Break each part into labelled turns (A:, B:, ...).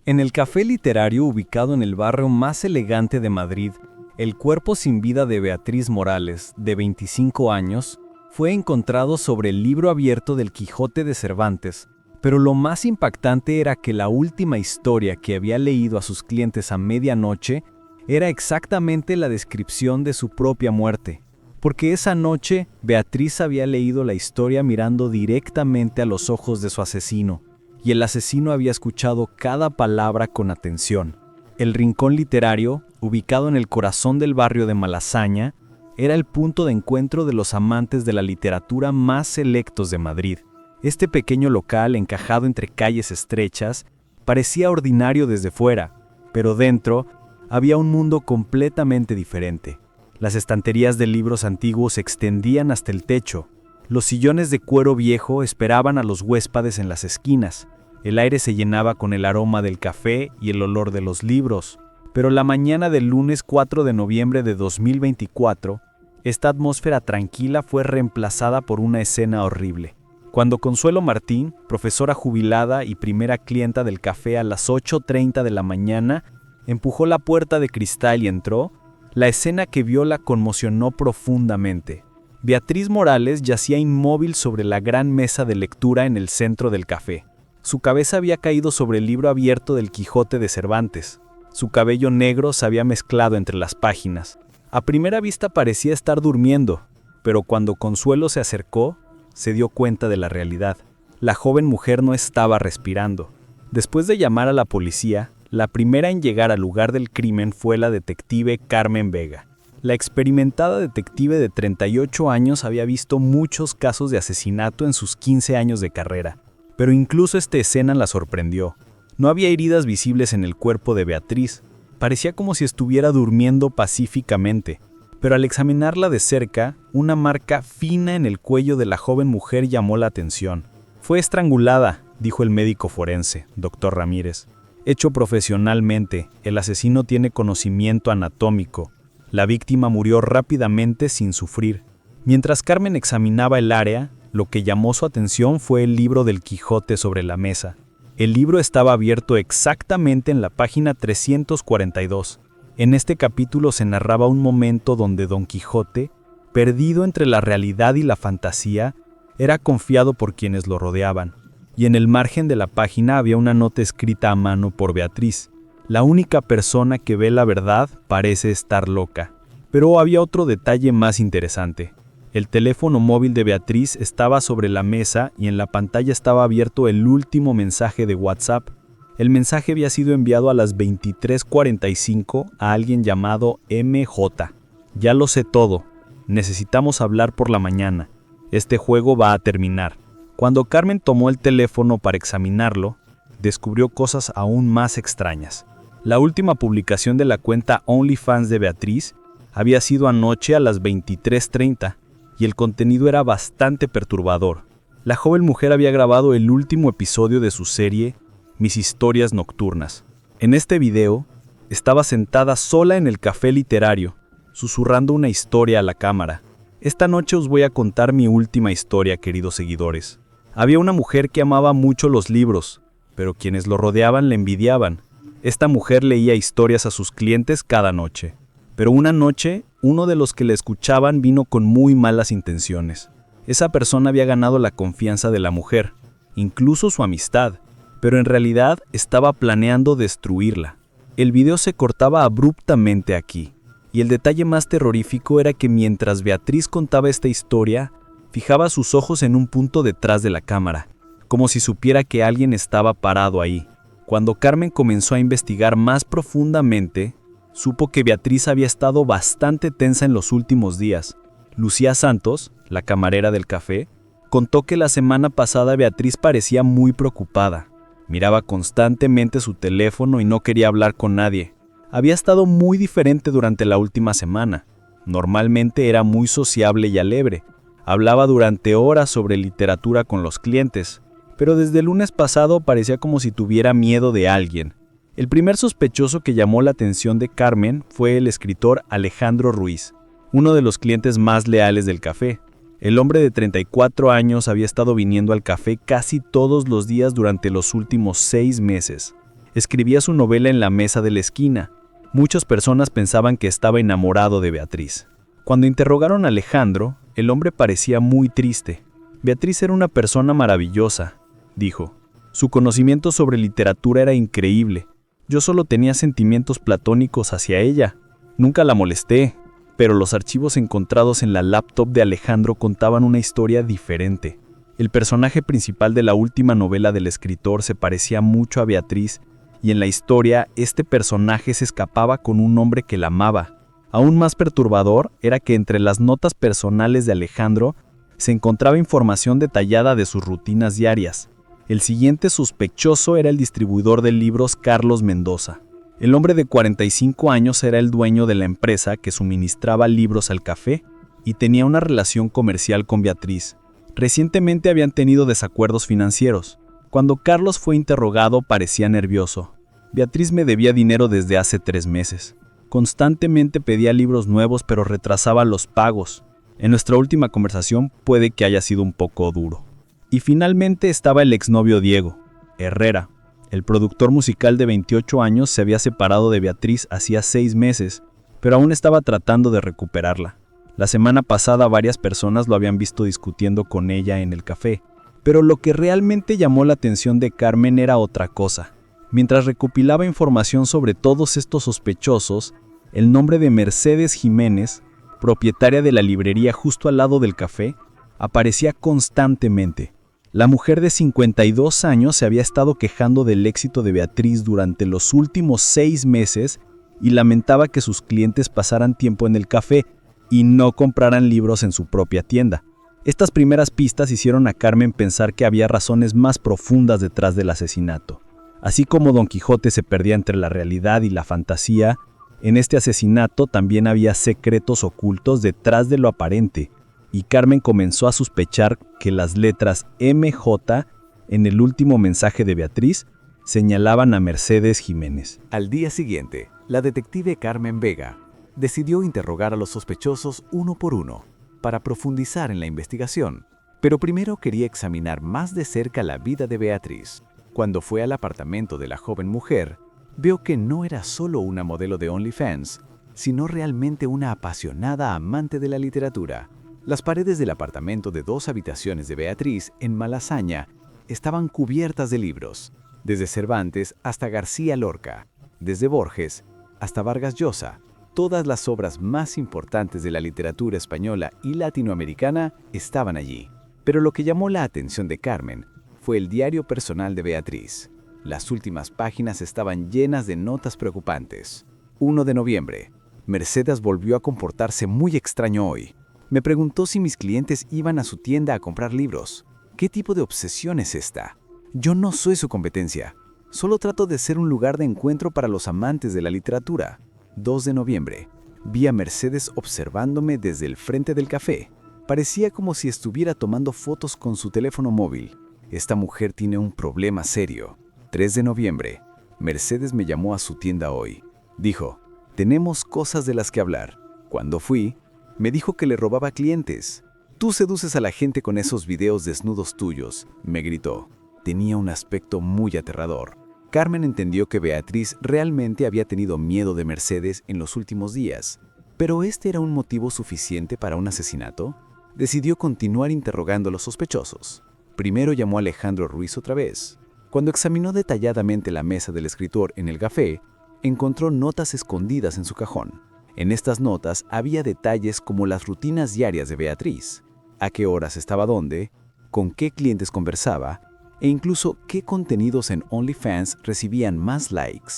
A: En el café literario ubicado en el barrio más elegante de Madrid, el cuerpo sin vida de Beatriz Morales, de 25 años, fue encontrado sobre el libro abierto del Quijote de Cervantes, pero lo más impactante era que la última historia que había leído a sus clientes a medianoche era exactamente la descripción de su propia muerte, porque esa noche Beatriz había leído la historia mirando directamente a los ojos de su asesino, y el asesino había escuchado cada palabra con atención. El rincón literario, ubicado en el corazón del barrio de Malasaña, era el punto de encuentro de los amantes de la literatura más selectos de Madrid. Este pequeño local, encajado entre calles estrechas, parecía ordinario desde fuera, pero dentro había un mundo completamente diferente. Las estanterías de libros antiguos se extendían hasta el techo. Los sillones de cuero viejo esperaban a los huéspedes en las esquinas. El aire se llenaba con el aroma del café y el olor de los libros. Pero la mañana del lunes 4 de noviembre de 2024, esta atmósfera tranquila fue reemplazada por una escena horrible. Cuando Consuelo Martín, profesora jubilada y primera clienta del café a las 8:30 de la mañana, empujó la puerta de cristal y entró, la escena que vio la conmocionó profundamente. Beatriz Morales yacía inmóvil sobre la gran mesa de lectura en el centro del café. Su cabeza había caído sobre el libro abierto del Quijote de Cervantes. Su cabello negro se había mezclado entre las páginas. A primera vista parecía estar durmiendo, pero cuando Consuelo se acercó, se dio cuenta de la realidad. La joven mujer no estaba respirando. Después de llamar a la policía, la primera en llegar al lugar del crimen fue la detective Carmen Vega. La experimentada detective de 38 años había visto muchos casos de asesinato en sus 15 años de carrera, pero incluso esta escena la sorprendió. No había heridas visibles en el cuerpo de Beatriz. Parecía como si estuviera durmiendo pacíficamente, pero al examinarla de cerca, una marca fina en el cuello de la joven mujer llamó la atención. Fue estrangulada, dijo el médico forense, Dr. Ramírez. Hecho profesionalmente, el asesino tiene conocimiento anatómico. La víctima murió rápidamente sin sufrir. Mientras Carmen examinaba el área, lo que llamó su atención fue el libro del Quijote sobre la mesa. El libro estaba abierto exactamente en la página 342. En este capítulo se narraba un momento donde Don Quijote, perdido entre la realidad y la fantasía, era confiado por quienes lo rodeaban. Y en el margen de la página había una nota escrita a mano por Beatriz. La única persona que ve la verdad parece estar loca. Pero había otro detalle más interesante. El teléfono móvil de Beatriz estaba sobre la mesa y en la pantalla estaba abierto el último mensaje de WhatsApp. El mensaje había sido enviado a las 23:45 a alguien llamado MJ. Ya lo sé todo. Necesitamos hablar por la mañana. Este juego va a terminar. Cuando Carmen tomó el teléfono para examinarlo, descubrió cosas aún más extrañas. La última publicación de la cuenta OnlyFans de Beatriz había sido anoche a las 23:30 y el contenido era bastante perturbador. La joven mujer había grabado el último episodio de su serie Mis historias nocturnas. En este video, estaba sentada sola en el café literario, susurrando una historia a la cámara. Esta noche os voy a contar mi última historia, queridos seguidores. Había una mujer que amaba mucho los libros, pero quienes lo rodeaban le envidiaban. Esta mujer leía historias a sus clientes cada noche. Pero una noche, uno de los que le escuchaban vino con muy malas intenciones. Esa persona había ganado la confianza de la mujer, incluso su amistad, pero en realidad estaba planeando destruirla. El video se cortaba abruptamente aquí, y el detalle más terrorífico era que mientras Beatriz contaba esta historia, fijaba sus ojos en un punto detrás de la cámara, como si supiera que alguien estaba parado ahí. Cuando Carmen comenzó a investigar más profundamente, supo que Beatriz había estado bastante tensa en los últimos días. Lucía Santos, la camarera del café, contó que la semana pasada Beatriz parecía muy preocupada. Miraba constantemente su teléfono y no quería hablar con nadie. Había estado muy diferente durante la última semana. Normalmente era muy sociable y alegre. Hablaba durante horas sobre literatura con los clientes, pero desde el lunes pasado parecía como si tuviera miedo de alguien. El primer sospechoso que llamó la atención de Carmen fue el escritor Alejandro Ruiz, uno de los clientes más leales del café. El hombre de 34 años había estado viniendo al café casi todos los días durante los últimos 6 meses. Escribía su novela en la mesa de la esquina. Muchas personas pensaban que estaba enamorado de Beatriz. Cuando interrogaron a Alejandro, el hombre parecía muy triste. Beatriz era una persona maravillosa, dijo. Su conocimiento sobre literatura era increíble. Yo solo tenía sentimientos platónicos hacia ella. Nunca la molesté, pero los archivos encontrados en la laptop de Alejandro contaban una historia diferente. El personaje principal de la última novela del escritor se parecía mucho a Beatriz, y en la historia este personaje se escapaba con un hombre que la amaba. Aún más perturbador era que entre las notas personales de Alejandro se encontraba información detallada de sus rutinas diarias. El siguiente sospechoso era el distribuidor de libros Carlos Mendoza. El hombre de 45 años era el dueño de la empresa que suministraba libros al café y tenía una relación comercial con Beatriz. Recientemente habían tenido desacuerdos financieros. Cuando Carlos fue interrogado parecía nervioso. Beatriz me debía dinero desde hace 3 meses. Constantemente pedía libros nuevos pero retrasaba los pagos. En nuestra última conversación puede que haya sido un poco duro. Y finalmente estaba el exnovio Diego Herrera. El productor musical de 28 años se había separado de Beatriz hacía 6 meses, pero aún estaba tratando de recuperarla. La semana pasada varias personas lo habían visto discutiendo con ella en el café, pero lo que realmente llamó la atención de Carmen era otra cosa. Mientras recopilaba información sobre todos estos sospechosos, el nombre de Mercedes Jiménez, propietaria de la librería justo al lado del café, aparecía constantemente. La mujer de 52 años se había estado quejando del éxito de Beatriz durante los últimos 6 meses y lamentaba que sus clientes pasaran tiempo en el café y no compraran libros en su propia tienda. Estas primeras pistas hicieron a Carmen pensar que había razones más profundas detrás del asesinato. Así como Don Quijote se perdía entre la realidad y la fantasía, en este asesinato también había secretos ocultos detrás de lo aparente, y Carmen comenzó a sospechar que las letras MJ en el último mensaje de Beatriz señalaban a Mercedes Jiménez.
B: Al día siguiente, la detective Carmen Vega decidió interrogar a los sospechosos uno por uno para profundizar en la investigación, pero primero quería examinar más de cerca la vida de Beatriz. Cuando fue al apartamento de la joven mujer, vio que no era solo una modelo de OnlyFans, sino realmente una apasionada amante de la literatura. Las paredes del apartamento de 2 habitaciones de Beatriz en Malasaña estaban cubiertas de libros, desde Cervantes hasta García Lorca, desde Borges hasta Vargas Llosa. Todas las obras más importantes de la literatura española y latinoamericana estaban allí. Pero lo que llamó la atención de Carmen fue el diario personal de Beatriz. Las últimas páginas estaban llenas de notas preocupantes. 1 de noviembre. Mercedes volvió a comportarse muy extraño hoy. Me preguntó si mis clientes iban a su tienda a comprar libros. ¿Qué tipo de obsesión es esta? Yo no soy su competencia. Solo trato de ser un lugar de encuentro para los amantes de la literatura. 2 de noviembre. Vi a Mercedes observándome desde el frente del café. Parecía como si estuviera tomando fotos con su teléfono móvil. Esta mujer tiene un problema serio. 3 de noviembre. Mercedes me llamó a su tienda hoy. Dijo, tenemos cosas de las que hablar. Cuando fui, me dijo que le robaba clientes. Tú seduces a la gente con esos videos desnudos tuyos, me gritó. Tenía un aspecto muy aterrador. Carmen entendió que Beatriz realmente había tenido miedo de Mercedes en los últimos días. ¿Pero este era un motivo suficiente para un asesinato? Decidió continuar interrogando a los sospechosos. Primero llamó a Alejandro Ruiz otra vez. Cuando examinó detalladamente la mesa del escritor en el café, encontró notas escondidas en su cajón. En estas notas había detalles como las rutinas diarias de Beatriz, a qué horas estaba dónde, con qué clientes conversaba, e incluso qué contenidos en OnlyFans recibían más likes.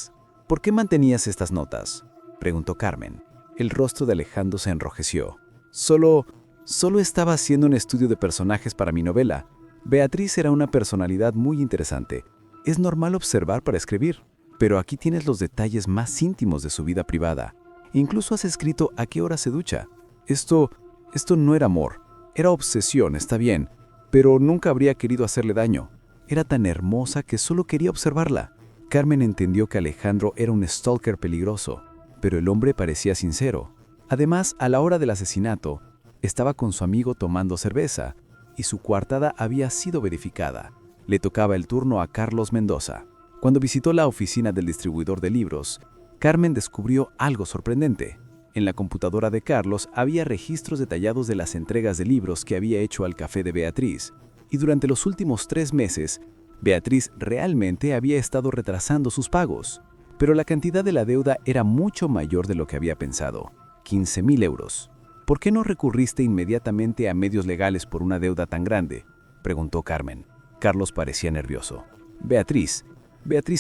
B: ¿Por qué mantenías estas notas?, preguntó Carmen. El rostro de Alejandro se enrojeció. Solo estaba haciendo un estudio de personajes para mi novela. Beatriz era una personalidad muy interesante. Es normal observar para escribir, pero aquí tienes los detalles más íntimos de su vida privada. Incluso has escrito a qué hora se ducha. Esto no era amor. Era obsesión, está bien, pero nunca habría querido hacerle daño. Era tan hermosa que solo quería observarla. Carmen entendió que Alejandro era un stalker peligroso, pero el hombre parecía sincero. Además, a la hora del asesinato, estaba con su amigo tomando cerveza, y su coartada había sido verificada. Le tocaba el turno a Carlos Mendoza. Cuando visitó la oficina del distribuidor de libros, Carmen descubrió algo sorprendente. En la computadora de Carlos había registros detallados de las entregas de libros que había hecho al café de Beatriz, y durante los últimos 3 meses, Beatriz realmente había estado retrasando sus pagos. Pero la cantidad de la deuda era mucho mayor de lo que había pensado, 15.000 euros. ¿Por qué no recurriste inmediatamente a medios legales por una deuda tan grande?, preguntó Carmen. Carlos parecía nervioso. Beatriz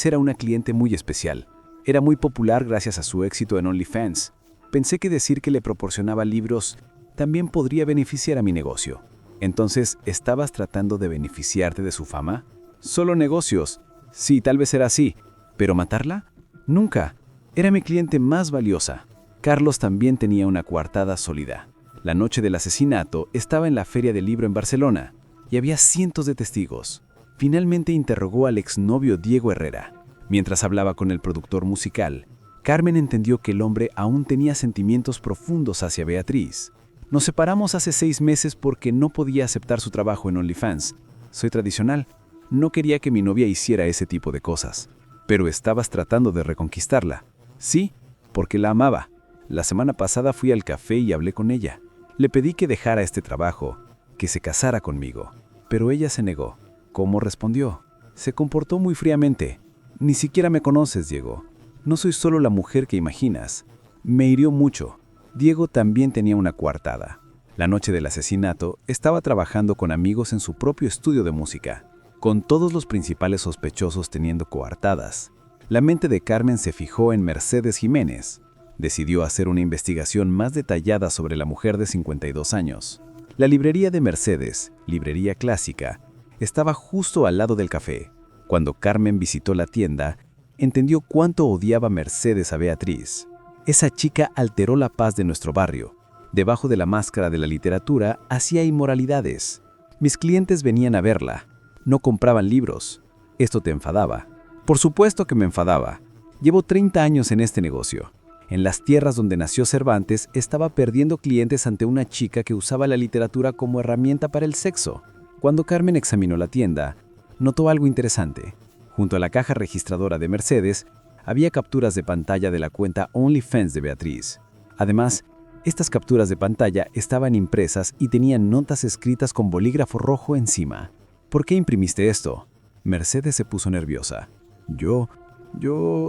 B: era una cliente muy especial. Era muy popular gracias a su éxito en OnlyFans. Pensé que decir que le proporcionaba libros también podría beneficiar a mi negocio. Entonces, ¿estabas tratando de beneficiarte de su fama? Solo negocios. Sí, tal vez era así. ¿Pero matarla? Nunca. Era mi cliente más valiosa. Carlos también tenía una coartada sólida. La noche del asesinato estaba en la Feria del Libro en Barcelona y había cientos de testigos. Finalmente interrogó al exnovio Diego Herrera. Mientras hablaba con el productor musical, Carmen entendió que el hombre aún tenía sentimientos profundos hacia Beatriz. Nos separamos hace 6 meses porque no podía aceptar su trabajo en OnlyFans. Soy tradicional. No quería que mi novia hiciera ese tipo de cosas. Pero estabas tratando de reconquistarla. Sí, porque la amaba. La semana pasada fui al café y hablé con ella. Le pedí que dejara este trabajo, que se casara conmigo. Pero ella se negó. ¿Cómo respondió? Se comportó muy fríamente. Ni siquiera me conoces, Diego. No soy solo la mujer que imaginas. Me hirió mucho. Diego también tenía una coartada. La noche del asesinato, estaba trabajando con amigos en su propio estudio de música, con todos los principales sospechosos teniendo coartadas. La mente de Carmen se fijó en Mercedes Jiménez. Decidió hacer una investigación más detallada sobre la mujer de 52 años. La librería de Mercedes, librería clásica, estaba justo al lado del café. Cuando Carmen visitó la tienda, entendió cuánto odiaba Mercedes a Beatriz. Esa chica alteró la paz de nuestro barrio. Debajo de la máscara de la literatura hacía inmoralidades. Mis clientes venían a verla. No compraban libros. Esto te enfadaba. Por supuesto que me enfadaba. Llevo 30 años en este negocio. En las tierras donde nació Cervantes, estaba perdiendo clientes ante una chica que usaba la literatura como herramienta para el sexo. Cuando Carmen examinó la tienda, notó algo interesante. Junto a la caja registradora de Mercedes, había capturas de pantalla de la cuenta OnlyFans de Beatriz. Además, estas capturas de pantalla estaban impresas y tenían notas escritas con bolígrafo rojo encima. ¿Por qué imprimiste esto? Mercedes se puso nerviosa. Yo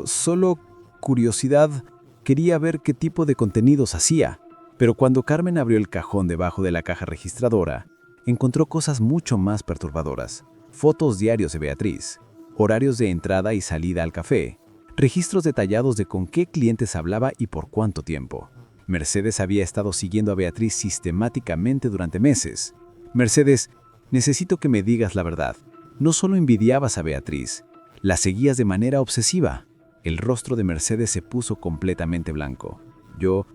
B: solo curiosidad. Quería ver qué tipo de contenidos hacía. Pero cuando Carmen abrió el cajón debajo de la caja registradora, encontró cosas mucho más perturbadoras. Fotos diarios de Beatriz, horarios de entrada y salida al café, registros detallados de con qué clientes hablaba y por cuánto tiempo. Mercedes había estado siguiendo a Beatriz sistemáticamente durante meses. Mercedes, necesito que me digas la verdad. No solo envidiabas a Beatriz, la seguías de manera obsesiva. El rostro de Mercedes se puso completamente blanco. Yo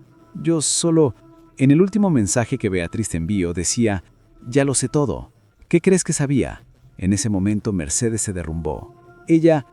B: solo... En el último mensaje que Beatriz te envió decía, ya lo sé todo. ¿Qué crees que sabía? En ese momento Mercedes se derrumbó. Ella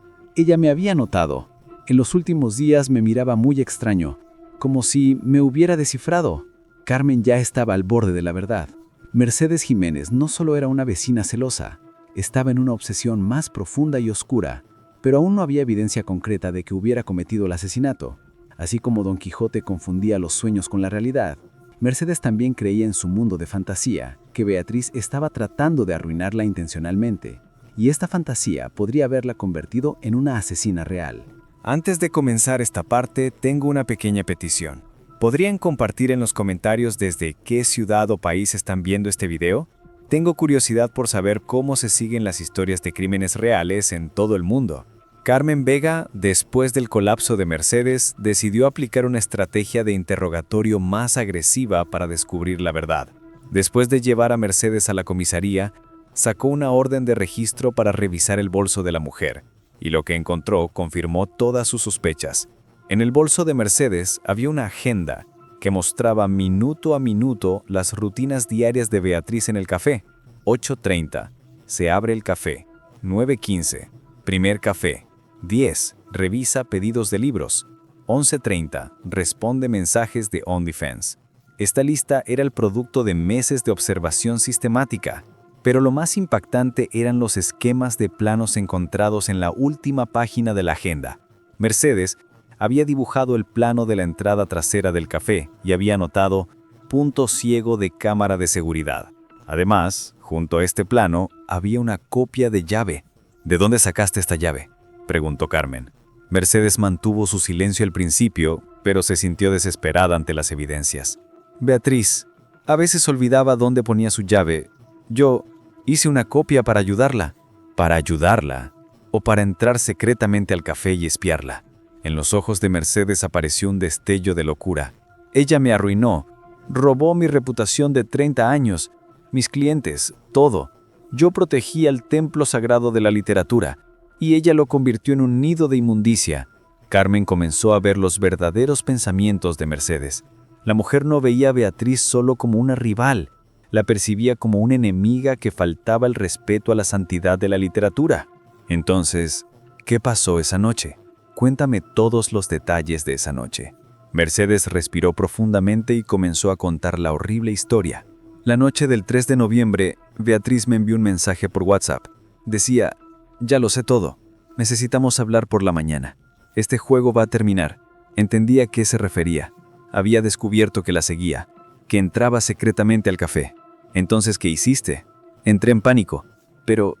B: me había notado. En los últimos días me miraba muy extraño, como si me hubiera descifrado. Carmen ya estaba al borde de la verdad. Mercedes Jiménez no solo era una vecina celosa, estaba en una obsesión más profunda y oscura, pero aún no había evidencia concreta de que hubiera cometido el asesinato. Así como Don Quijote confundía los sueños con la realidad, Mercedes también creía en su mundo de fantasía, que Beatriz estaba tratando de arruinarla intencionalmente, y esta fantasía podría haberla convertido en una asesina real.
A: Antes de comenzar esta parte, tengo una pequeña petición. ¿Podrían compartir en los comentarios desde qué ciudad o país están viendo este video? Tengo curiosidad por saber cómo se siguen las historias de crímenes reales en todo el mundo. Carmen Vega, después del colapso de Mercedes, decidió aplicar una estrategia de interrogatorio más agresiva para descubrir la verdad. Después de llevar a Mercedes a la comisaría, sacó una orden de registro para revisar el bolso de la mujer, y lo que encontró confirmó todas sus sospechas. En el bolso de Mercedes había una agenda que mostraba minuto a minuto las rutinas diarias de Beatriz en el café. 8:30, se abre el café. 9:15, primer café. 10, revisa pedidos de libros. 11:30, responde mensajes de OnlyFans. Esta lista era el producto de meses de observación sistemática.
B: Pero lo más impactante eran los esquemas de planos encontrados en la última página de la agenda. Mercedes había dibujado el plano de la entrada trasera del café y había anotado punto ciego de cámara de seguridad. Además, junto a este plano, había una copia de llave. ¿De dónde sacaste esta llave?, preguntó Carmen. Mercedes mantuvo su silencio al principio, pero se sintió desesperada ante las evidencias. Beatriz, a veces olvidaba dónde ponía su llave. Yo hice una copia para ayudarla. ¿Para ayudarla? ¿O para entrar secretamente al café y espiarla? En los ojos de Mercedes apareció un destello de locura. Ella me arruinó. Robó mi reputación de 30 años, mis clientes, todo. Yo protegía el templo sagrado de la literatura, y ella lo convirtió en un nido de inmundicia. Carmen comenzó a ver los verdaderos pensamientos de Mercedes. La mujer no veía a Beatriz solo como una rival, la percibía como una enemiga que faltaba el respeto a la santidad de la literatura. Entonces, ¿qué pasó esa noche? Cuéntame todos los detalles de esa noche. Mercedes respiró profundamente y comenzó a contar la horrible historia. La noche del 3 de noviembre, Beatriz me envió un mensaje por WhatsApp. Decía: ya lo sé todo. Necesitamos hablar por la mañana. Este juego va a terminar. Entendía a qué se refería. Había descubierto que la seguía, que entraba secretamente al café. Entonces, ¿qué hiciste? Entré en pánico. Pero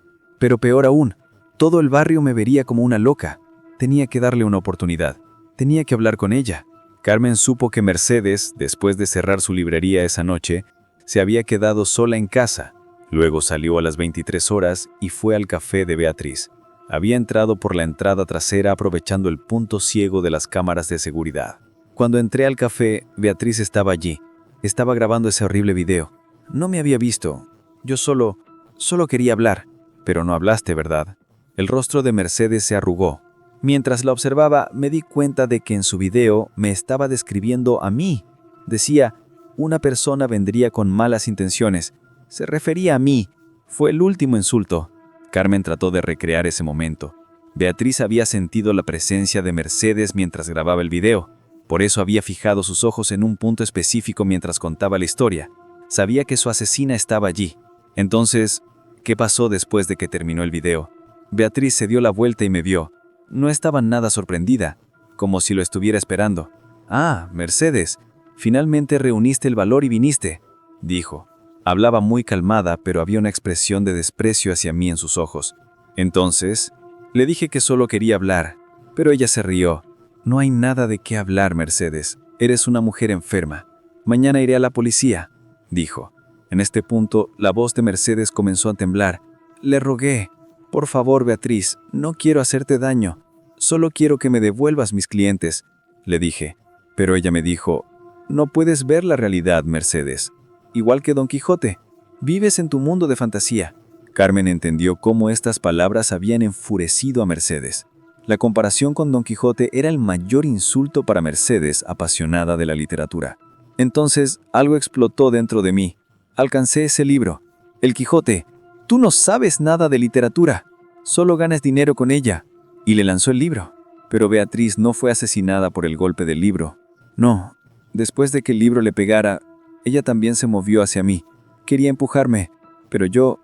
B: peor aún, todo el barrio me vería como una loca. Tenía que darle una oportunidad. Tenía que hablar con ella. Carmen supo que Mercedes, después de cerrar su librería esa noche, se había quedado sola en casa. Luego salió a las 23 horas y fue al café de Beatriz. Había entrado por la entrada trasera aprovechando el punto ciego de las cámaras de seguridad. Cuando entré al café, Beatriz estaba allí. Estaba grabando ese horrible video. No me había visto. Yo solo quería hablar. Pero no hablaste, ¿verdad? El rostro de Mercedes se arrugó. Mientras la observaba, me di cuenta de que en su video me estaba describiendo a mí. Decía: una persona vendría con malas intenciones. Se refería a mí. Fue el último insulto. Carmen trató de recrear ese momento. Beatriz había sentido la presencia de Mercedes mientras grababa el video. Por eso había fijado sus ojos en un punto específico mientras contaba la historia. Sabía que su asesina estaba allí. Entonces, ¿qué pasó después de que terminó el video? Beatriz se dio la vuelta y me vio. No estaba nada sorprendida, como si lo estuviera esperando. «Ah, Mercedes, finalmente reuniste el valor y viniste», dijo. Hablaba muy calmada, pero había una expresión de desprecio hacia mí en sus ojos. Entonces, le dije que solo quería hablar, pero ella se rió. «No hay nada de qué hablar, Mercedes. Eres una mujer enferma. Mañana iré a la policía», dijo. En este punto, la voz de Mercedes comenzó a temblar. Le rogué: «Por favor, Beatriz, no quiero hacerte daño. Solo quiero que me devuelvas mis clientes», le dije. Pero ella me dijo: «No puedes ver la realidad, Mercedes. Igual que Don Quijote, vives en tu mundo de fantasía». Carmen entendió cómo estas palabras habían enfurecido a Mercedes. La comparación con Don Quijote era el mayor insulto para Mercedes, apasionada de la literatura. Entonces, algo explotó dentro de mí. Alcancé ese libro. El Quijote. «Tú no sabes nada de literatura. Solo ganas dinero con ella». Y le lanzó el libro. Pero Beatriz no fue asesinada por el golpe del libro. No. Después de que el libro le pegara, ella también se movió hacia mí. Quería empujarme, pero yo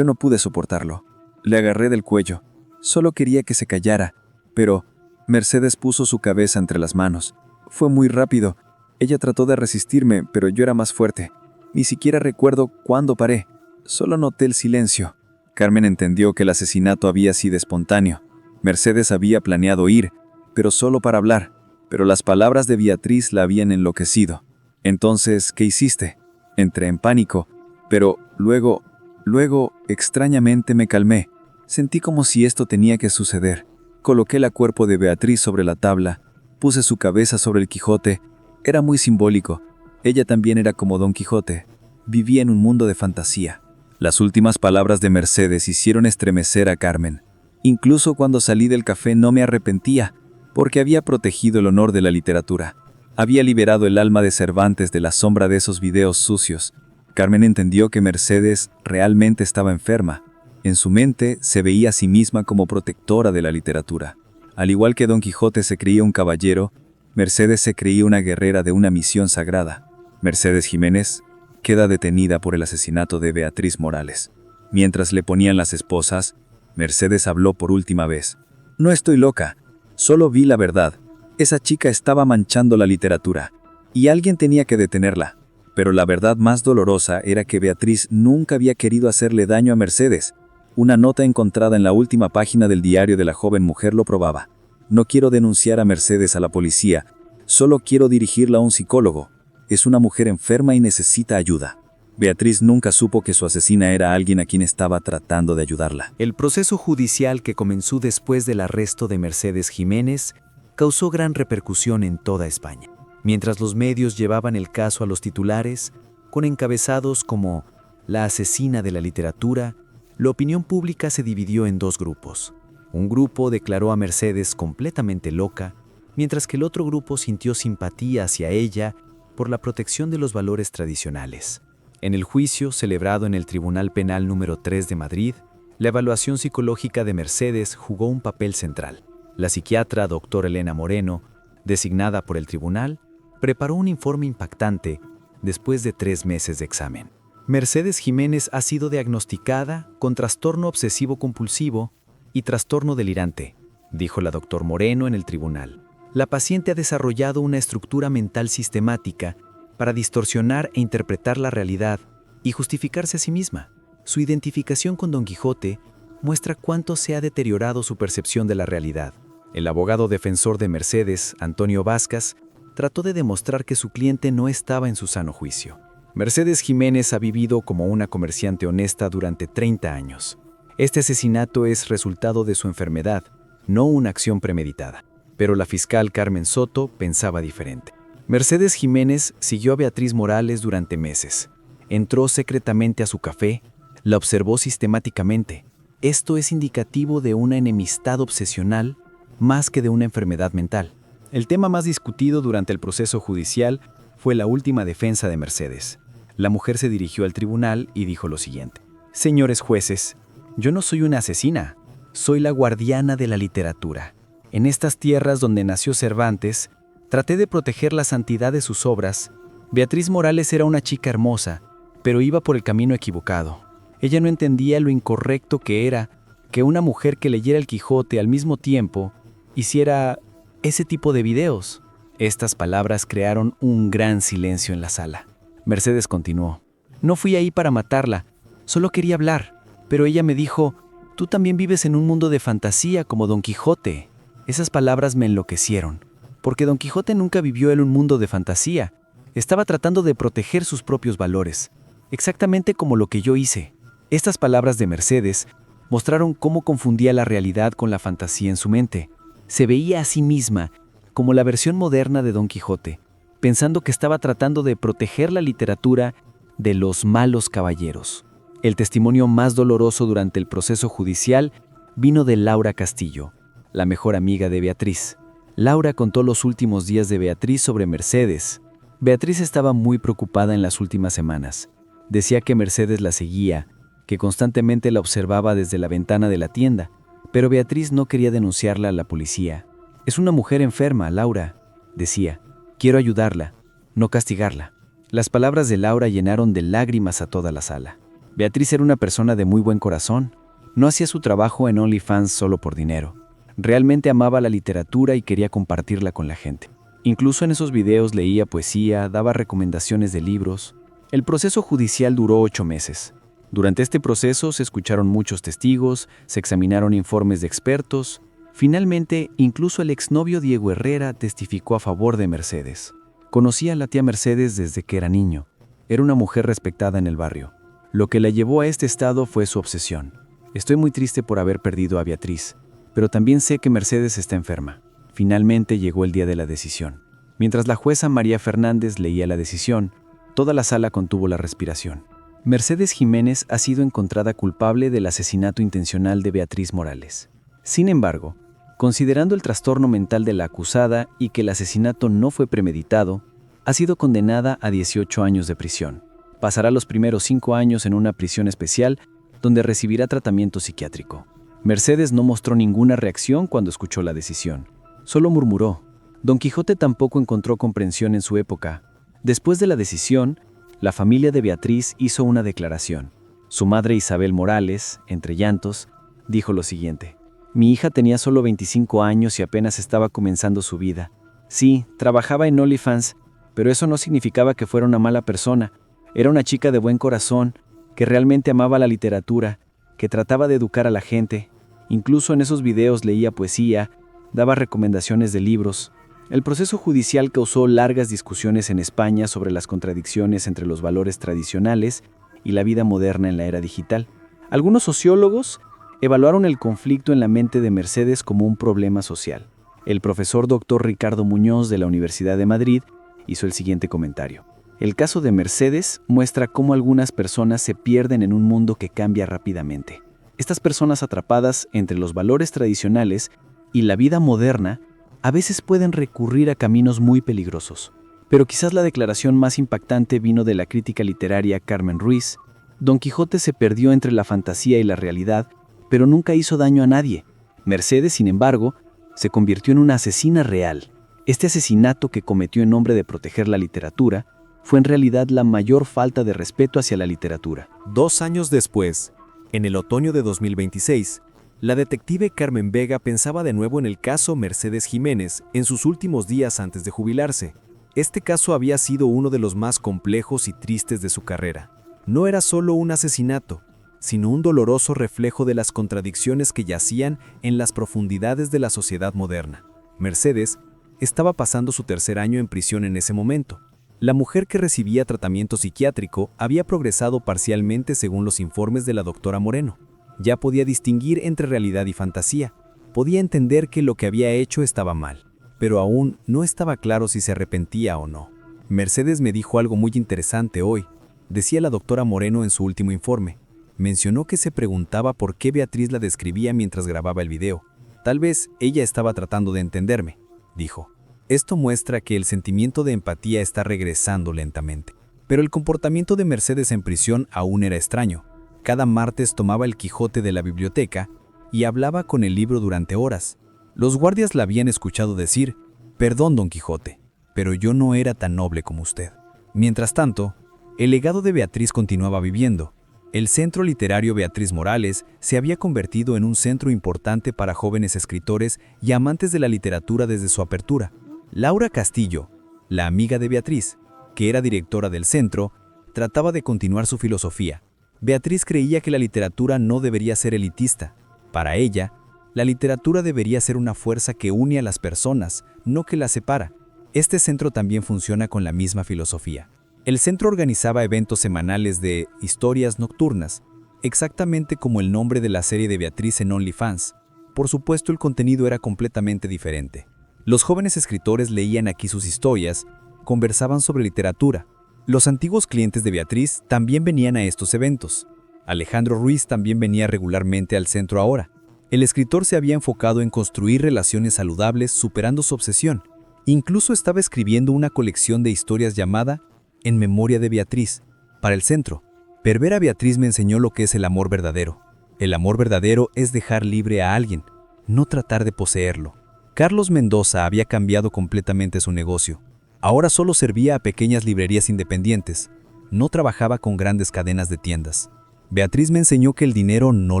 B: no pude soportarlo. Le agarré del cuello. Solo quería que se callara, pero Mercedes puso su cabeza entre las manos. Fue muy rápido. Ella trató de resistirme, pero yo era más fuerte. Ni siquiera recuerdo cuándo paré. Solo noté el silencio. Carmen entendió que el asesinato había sido espontáneo. Mercedes había planeado ir, pero solo para hablar. Pero las palabras de Beatriz la habían enloquecido. Entonces, ¿qué hiciste? Entré en pánico, pero luego, extrañamente me calmé. Sentí como si esto tenía que suceder. Coloqué el cuerpo de Beatriz sobre la tabla, puse su cabeza sobre el Quijote. Era muy simbólico. Ella también era como Don Quijote. Vivía en un mundo de fantasía. Las últimas palabras de Mercedes hicieron estremecer a Carmen. Incluso cuando salí del café no me arrepentía, porque había protegido el honor de la literatura. Había liberado el alma de Cervantes de la sombra de esos videos sucios. Carmen entendió que Mercedes realmente estaba enferma. En su mente se veía a sí misma como protectora de la literatura. Al igual que Don Quijote se creía un caballero, Mercedes se creía una guerrera de una misión sagrada. Mercedes Jiménez queda detenida por el asesinato de Beatriz Morales.
C: Mientras le ponían las esposas, Mercedes habló por última vez. No estoy loca, solo vi la verdad. Esa chica estaba manchando la literatura, y alguien tenía que detenerla. Pero la verdad más dolorosa era que Beatriz nunca había querido hacerle daño a Mercedes. Una nota encontrada en la última página del diario de la joven mujer lo probaba. No quiero denunciar a Mercedes a la policía, solo quiero dirigirla a un psicólogo. Es una mujer enferma y necesita ayuda. Beatriz nunca supo que su asesina era alguien a quien estaba tratando de ayudarla.
B: El proceso judicial que comenzó después del arresto de Mercedes Jiménez causó gran repercusión en toda España. Mientras los medios llevaban el caso a los titulares, con encabezados como «La asesina de la literatura», la opinión pública se dividió en dos grupos. Un grupo declaró a Mercedes completamente loca, mientras que el otro grupo sintió simpatía hacia ella por la protección de los valores tradicionales. En el juicio celebrado en el Tribunal Penal número 3 de Madrid, la evaluación psicológica de Mercedes jugó un papel central. La psiquiatra doctora Elena Moreno, designada por el tribunal, preparó un informe impactante después de 3 meses de examen. Mercedes Jiménez ha sido diagnosticada con trastorno obsesivo-compulsivo y trastorno delirante, dijo la doctora Moreno en el tribunal. La paciente ha desarrollado una estructura mental sistemática para distorsionar e interpretar la realidad y justificarse a sí misma. Su identificación con Don Quijote muestra cuánto se ha deteriorado su percepción de la realidad. El abogado defensor de Mercedes, Antonio Vázquez, trató de demostrar que su cliente no estaba en su sano juicio. Mercedes Jiménez ha vivido como una comerciante honesta durante 30 años. Este asesinato es resultado de su enfermedad, no una acción premeditada. Pero la fiscal Carmen Soto pensaba diferente. Mercedes Jiménez siguió a Beatriz Morales durante meses. Entró secretamente a su café, la observó sistemáticamente. Esto es indicativo de una enemistad obsesional más que de una enfermedad mental. El tema más discutido durante el proceso judicial fue la última defensa de Mercedes. La mujer se dirigió al tribunal y dijo lo siguiente: «Señores jueces, yo no soy una asesina, soy la guardiana de la literatura. En estas tierras donde nació Cervantes, traté de proteger la santidad de sus obras. Beatriz Morales era una chica hermosa, pero iba por el camino equivocado. Ella no entendía lo incorrecto que era que una mujer que leyera el Quijote al mismo tiempo hiciera ese tipo de videos». Estas palabras crearon un gran silencio en la sala. Mercedes continuó: «No fui ahí para matarla, solo quería hablar, pero ella me dijo, tú también vives en un mundo de fantasía como Don Quijote». Esas palabras me enloquecieron, porque Don Quijote nunca vivió en un mundo de fantasía. Estaba tratando de proteger sus propios valores, exactamente como lo que yo hice. Estas palabras de Mercedes mostraron cómo confundía la realidad con la fantasía en su mente. Se veía a sí misma como la versión moderna de Don Quijote, pensando que estaba tratando de proteger la literatura de los malos caballeros. El testimonio más doloroso durante el proceso judicial vino de Laura Castillo, la mejor amiga de Beatriz. Laura contó los últimos días de Beatriz sobre Mercedes. Beatriz estaba muy preocupada en las últimas semanas. Decía que Mercedes la seguía, que constantemente la observaba desde la ventana de la tienda, pero Beatriz no quería denunciarla a la policía. «Es una mujer enferma, Laura», decía. «Quiero ayudarla, no castigarla». Las palabras de Laura llenaron de lágrimas a toda la sala. Beatriz era una persona de muy buen corazón. No hacía su trabajo en OnlyFans solo por dinero. Realmente amaba la literatura y quería compartirla con la gente. Incluso en esos videos leía poesía, daba recomendaciones de libros. El proceso judicial duró 8 meses. Durante este proceso se escucharon muchos testigos, se examinaron informes de expertos. Finalmente, incluso el exnovio Diego Herrera testificó a favor de Mercedes. Conocía a la tía Mercedes desde que era niño. Era una mujer respetada en el barrio. Lo que la llevó a este estado fue su obsesión. Estoy muy triste por haber perdido a Beatriz, pero también sé que Mercedes está enferma. Finalmente llegó el día de la decisión. Mientras la jueza María Fernández leía la decisión, toda la sala contuvo la respiración. Mercedes Jiménez ha sido encontrada culpable del asesinato intencional de Beatriz Morales. Sin embargo, considerando el trastorno mental de la acusada y que el asesinato no fue premeditado, ha sido condenada a 18 años de prisión. Pasará los primeros 5 años en una prisión especial donde recibirá tratamiento psiquiátrico. Mercedes no mostró ninguna reacción cuando escuchó la decisión. Solo murmuró. Don Quijote tampoco encontró comprensión en su época. Después de la decisión, la familia de Beatriz hizo una declaración.
A: Su madre Isabel Morales, entre llantos, dijo lo siguiente: mi hija tenía solo 25 años y apenas estaba comenzando su vida. Sí, trabajaba en OnlyFans, pero eso no significaba que fuera una mala persona. Era una chica de buen corazón, que realmente amaba la literatura, que trataba de educar a la gente. Incluso en esos videos leía poesía, daba recomendaciones de libros. El proceso judicial causó largas discusiones en España sobre las contradicciones entre los valores tradicionales y la vida moderna en la era digital. Algunos sociólogos evaluaron el conflicto en la mente de Mercedes como un problema social. El profesor Dr. Ricardo Muñoz de la Universidad de Madrid hizo el siguiente comentario: el caso de Mercedes muestra cómo algunas personas se pierden en un mundo que cambia rápidamente. Estas personas atrapadas entre los valores tradicionales y la vida moderna a veces pueden recurrir a caminos muy peligrosos. Pero quizás la declaración más impactante vino de la crítica literaria Carmen Ruiz. Don Quijote se perdió entre la fantasía y la realidad, pero nunca hizo daño a nadie. Mercedes, sin embargo, se convirtió en una asesina real. Este asesinato que cometió en nombre de proteger la literatura fue en realidad la mayor falta de respeto hacia la literatura.
D: 2 años después, en el otoño de 2026, la detective Carmen Vega pensaba de nuevo en el caso Mercedes Jiménez en sus últimos días antes de jubilarse. Este caso había sido uno de los más complejos y tristes de su carrera. No era solo un asesinato, sino un doloroso reflejo de las contradicciones que yacían en las profundidades de la sociedad moderna. Mercedes estaba pasando su tercer año en prisión en ese momento. La mujer que recibía tratamiento psiquiátrico había progresado parcialmente según los informes de la doctora Moreno. Ya podía distinguir entre realidad y fantasía. Podía entender que lo que había hecho estaba mal, pero aún no estaba claro si se arrepentía o no. Mercedes me dijo algo muy interesante hoy, decía la doctora Moreno en su último informe. Mencionó que se preguntaba por qué Beatriz la describía mientras grababa el video. Tal vez ella estaba tratando de entenderme, dijo. Esto muestra que el sentimiento de empatía está regresando lentamente. Pero el comportamiento de Mercedes en prisión aún era extraño. Cada martes tomaba el Quijote de la biblioteca y hablaba con el libro durante horas. Los guardias la habían escuchado decir: «Perdón, don Quijote, pero yo no era tan noble como usted». Mientras tanto, el legado de Beatriz continuaba viviendo. El Centro Literario Beatriz Morales se había convertido en un centro importante para jóvenes escritores y amantes de la literatura desde su apertura. Laura Castillo, la amiga de Beatriz, que era directora del centro, trataba de continuar su filosofía. Beatriz creía que la literatura no debería ser elitista. Para ella, la literatura debería ser una fuerza que une a las personas, no que las separa. Este centro también funciona con la misma filosofía. El centro organizaba eventos semanales de historias nocturnas, exactamente como el nombre de la serie de Beatriz en OnlyFans. Por supuesto, el contenido era completamente diferente. Los jóvenes escritores leían aquí sus historias, conversaban sobre literatura. Los antiguos clientes de Beatriz también venían a estos eventos. Alejandro Ruiz también venía regularmente al centro ahora. El escritor se había enfocado en construir relaciones saludables superando su obsesión. Incluso estaba escribiendo una colección de historias llamada En memoria de Beatriz, para el centro. Pervera Beatriz me enseñó lo que es el amor verdadero. El amor verdadero es dejar libre a alguien, no tratar de poseerlo. Carlos Mendoza había cambiado completamente su negocio. Ahora solo servía a pequeñas librerías independientes. No trabajaba con grandes cadenas de tiendas. Beatriz me enseñó que el dinero no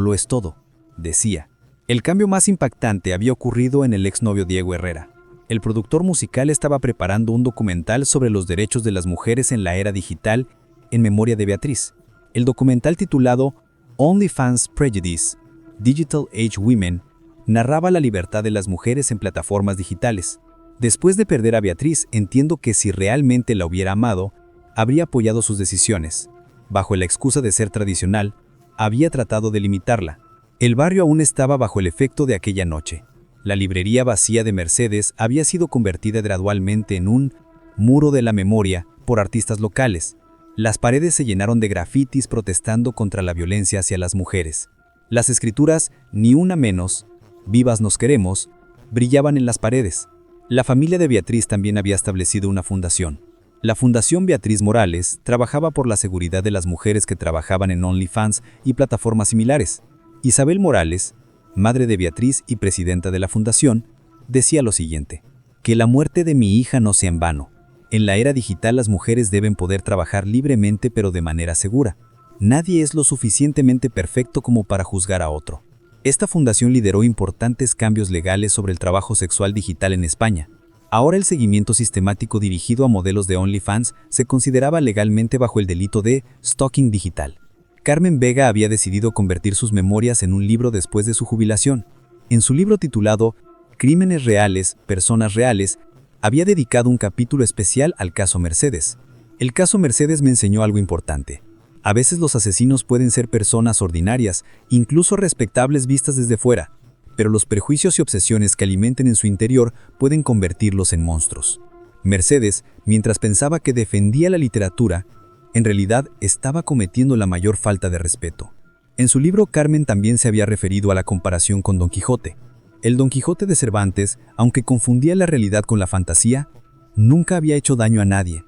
D: lo es todo, decía. El cambio más impactante había ocurrido en el exnovio Diego Herrera. El productor musical estaba preparando un documental sobre los derechos de las mujeres en la era digital en memoria de Beatriz. El documental titulado OnlyFans Prejudice, Digital Age Women, narraba la libertad de las mujeres en plataformas digitales. Después de perder a Beatriz, entiendo que si realmente la hubiera amado, habría apoyado sus decisiones. Bajo la excusa de ser tradicional, había tratado de limitarla. El barrio aún estaba bajo el efecto de aquella noche. La librería vacía de Mercedes había sido convertida gradualmente en un muro de la memoria por artistas locales. Las paredes se llenaron de grafitis protestando contra la violencia hacia las mujeres. Las escrituras, ni una menos, vivas nos queremos, brillaban en las paredes. La familia de Beatriz también había establecido una fundación. La Fundación Beatriz Morales trabajaba por la seguridad de las mujeres que trabajaban en OnlyFans y plataformas similares. Isabel Morales, madre de Beatriz y presidenta de la fundación, decía lo siguiente: que la muerte de mi hija no sea en vano. En la era digital las mujeres deben poder trabajar libremente pero de manera segura.
C: Nadie es lo suficientemente perfecto como para juzgar a otro. Esta fundación lideró importantes cambios legales sobre el trabajo sexual digital en España. Ahora el seguimiento sistemático dirigido a modelos de OnlyFans se consideraba legalmente bajo el delito de stalking digital. Carmen Vega había decidido convertir sus memorias en un libro después de su jubilación. En su libro titulado Crímenes reales, personas reales, había dedicado un capítulo especial al caso Mercedes. El caso Mercedes me enseñó algo importante. A veces los asesinos pueden ser personas ordinarias, incluso respetables vistas desde fuera, pero los prejuicios y obsesiones que alimenten en su interior pueden convertirlos en monstruos. Mercedes, mientras pensaba que defendía la literatura, en realidad estaba cometiendo la mayor falta de respeto. En su libro Carmen también se había referido a la comparación con Don Quijote. El Don Quijote de Cervantes, aunque confundía la realidad con la fantasía, nunca había hecho daño a nadie.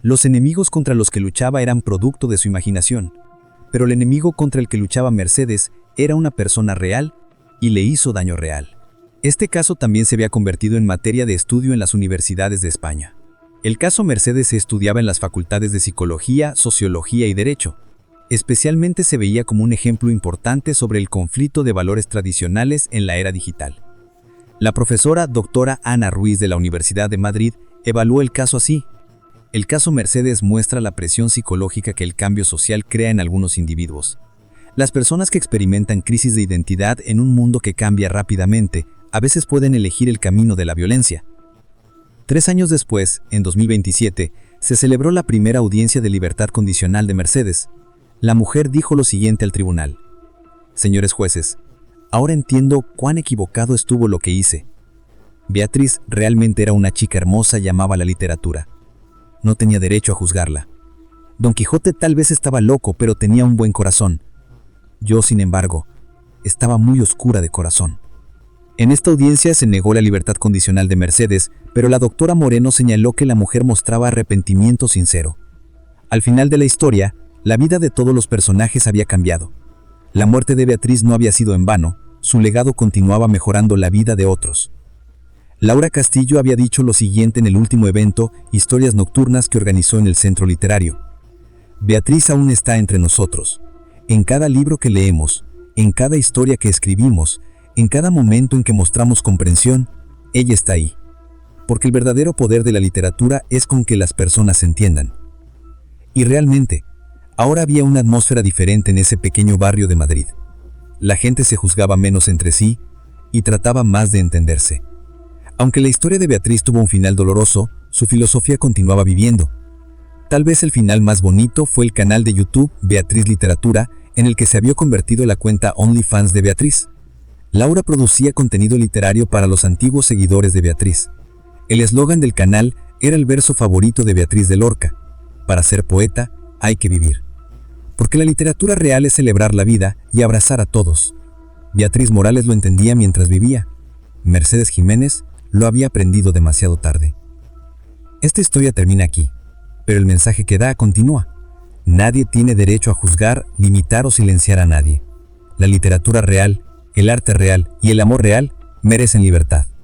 C: Los enemigos contra los que luchaba eran producto de su imaginación, pero el enemigo contra el que luchaba Mercedes era una persona real y le hizo daño real. Este caso también se había convertido en materia de estudio en las universidades de España. El caso Mercedes se estudiaba en las facultades de Psicología, Sociología y Derecho. Especialmente se veía como un ejemplo importante sobre el conflicto de valores tradicionales en la era digital. La profesora doctora Ana Ruiz de la Universidad de Madrid evaluó el caso así. El caso Mercedes muestra la presión psicológica que el cambio social crea en algunos individuos. Las personas que experimentan crisis de identidad en un mundo que cambia rápidamente, a veces pueden elegir el camino de la violencia. 3 años después, en 2027, se celebró la primera audiencia de libertad condicional de Mercedes. La mujer dijo lo siguiente al tribunal: «Señores jueces, ahora entiendo cuán equivocado estuvo lo que hice. Beatriz realmente era una chica hermosa y amaba la literatura. No tenía derecho a juzgarla. Don Quijote tal vez estaba loco, pero tenía un buen corazón. Yo, sin embargo, estaba muy oscura de corazón». En esta audiencia se negó la libertad condicional de Mercedes, pero la doctora Moreno señaló que la mujer mostraba arrepentimiento sincero. Al final de la historia, la vida de todos los personajes había cambiado. La muerte de Beatriz no había sido en vano, su legado continuaba mejorando la vida de otros. Laura Castillo había dicho lo siguiente en el último evento, Historias Nocturnas, que organizó en el Centro Literario: «Beatriz aún está entre nosotros. En cada libro que leemos, en cada historia que escribimos, en cada momento en que mostramos comprensión, ella está ahí. Porque el verdadero poder de la literatura es con que las personas se entiendan». Y realmente, ahora había una atmósfera diferente en ese pequeño barrio de Madrid. La gente se juzgaba menos entre sí y trataba más de entenderse. Aunque la historia de Beatriz tuvo un final doloroso, su filosofía continuaba viviendo. Tal vez el final más bonito fue el canal de YouTube Beatriz Literatura, en el que se había convertido la cuenta OnlyFans de Beatriz. Laura producía contenido literario para los antiguos seguidores de Beatriz. El eslogan del canal era el verso favorito de Beatriz de Lorca: «Para ser poeta hay que vivir». Porque la literatura real es celebrar la vida y abrazar a todos. Beatriz Morales lo entendía mientras vivía. Mercedes Jiménez lo había aprendido demasiado tarde. Esta historia termina aquí, pero el mensaje que da continúa. Nadie tiene derecho a juzgar, limitar o silenciar a nadie. La literatura real, el arte real y el amor real merecen libertad.